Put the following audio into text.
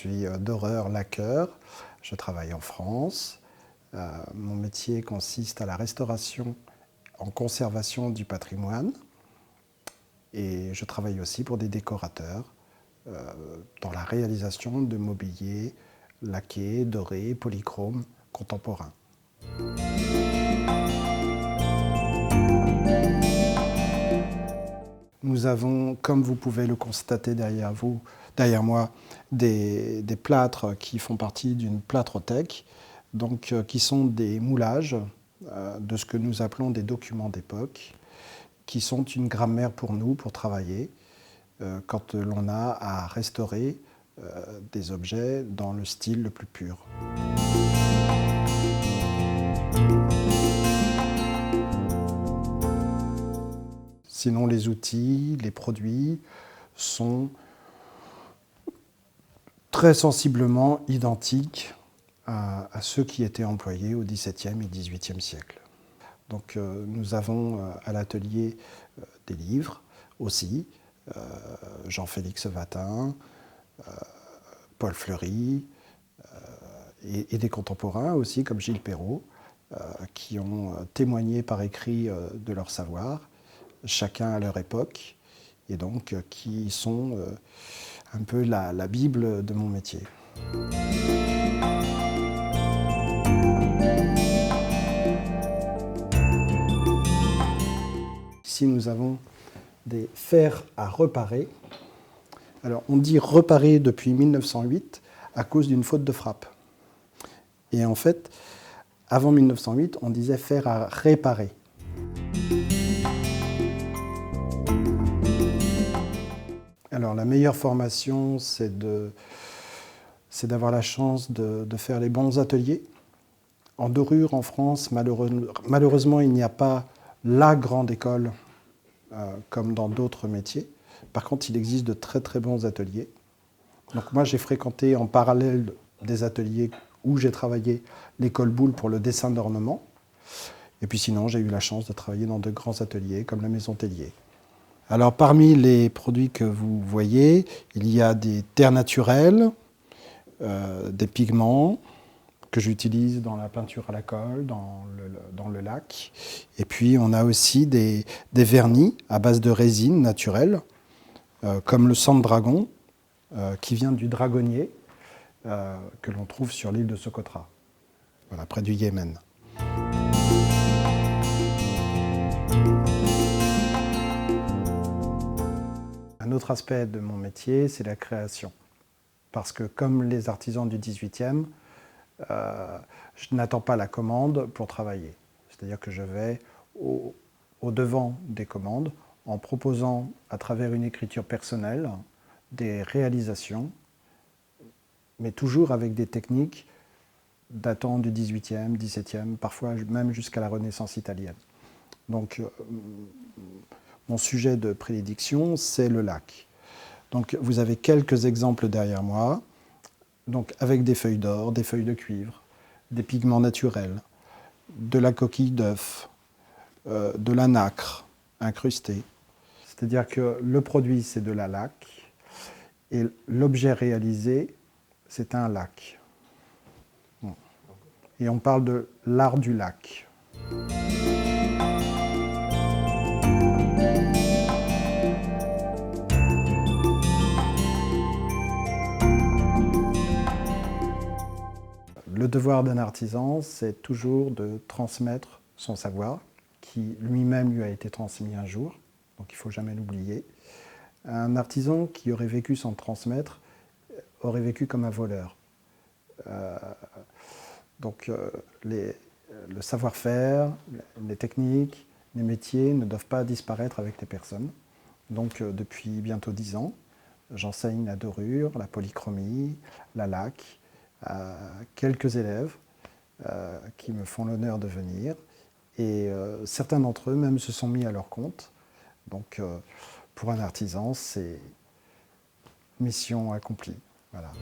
suis doreur lacqueur, je travaille en France. Mon métier consiste à la restauration en conservation du patrimoine et je travaille aussi pour des décorateurs dans la réalisation de mobilier laqué, doré, polychrome, contemporain. Nous avons, comme vous pouvez le constater derrière moi, des plâtres qui font partie d'une plâtrothèque, donc qui sont des moulages de ce que nous appelons des documents d'époque, qui sont une grammaire pour nous, pour travailler, quand l'on a à restaurer des objets dans le style le plus pur. Sinon, les outils, les produits sont très sensiblement identiques à ceux qui étaient employés au XVIIe et XVIIIe siècle. Donc, nous avons à l'atelier des livres aussi, Jean-Félix Vatin, Paul Fleury, et des contemporains aussi comme Gilles Perrault, qui ont témoigné par écrit de leur savoir, chacun à leur époque, et donc qui sont un peu la Bible de mon métier. Ici, nous avons des fers à reparer. Alors, on dit reparer depuis 1908 à cause d'une faute de frappe. Et en fait, avant 1908, on disait fer à réparer. Alors, la meilleure formation, c'est d'avoir la chance de faire les bons ateliers. En dorure, en France, malheureusement, il n'y a pas la grande école comme dans d'autres métiers. Par contre, il existe de très très bons ateliers. Donc moi, j'ai fréquenté en parallèle des ateliers où j'ai travaillé l'école Boulle pour le dessin d'ornement. Et puis sinon, j'ai eu la chance de travailler dans de grands ateliers comme la Maison Tellier. Alors parmi les produits que vous voyez, il y a des terres naturelles, des pigments que j'utilise dans la peinture à la colle, dans le lac. Et puis on a aussi des vernis à base de résine naturelle, comme le sang de dragon, qui vient du dragonnier, que l'on trouve sur l'île de Socotra, voilà, près du Yémen. Un autre aspect de mon métier, c'est la création. Parce que comme les artisans du XVIIIe, je n'attends pas la commande pour travailler. C'est-à-dire que je vais au devant des commandes en proposant à travers une écriture personnelle des réalisations, mais toujours avec des techniques datant du XVIIIe, XVIIe, parfois même jusqu'à la Renaissance italienne. Donc, mon sujet de prédilection, c'est le lac. Donc, vous avez quelques exemples derrière moi, donc avec des feuilles d'or, des feuilles de cuivre, des pigments naturels, de la coquille d'œuf, de la nacre incrustée. C'est-à-dire que le produit, c'est de la laque, et l'objet réalisé, c'est un lac. Et on parle de l'art du lac. Le devoir d'un artisan, c'est toujours de transmettre son savoir, qui lui-même lui a été transmis un jour, donc il ne faut jamais l'oublier. Un artisan qui aurait vécu sans transmettre aurait vécu comme un voleur. Donc le savoir-faire, les techniques, les métiers ne doivent pas disparaître avec les personnes. Donc depuis bientôt 10 ans, j'enseigne la dorure, la polychromie, la laque à quelques élèves qui me font l'honneur de venir. Et certains d'entre eux même se sont mis à leur compte. Donc pour un artisan, c'est mission accomplie. Voilà.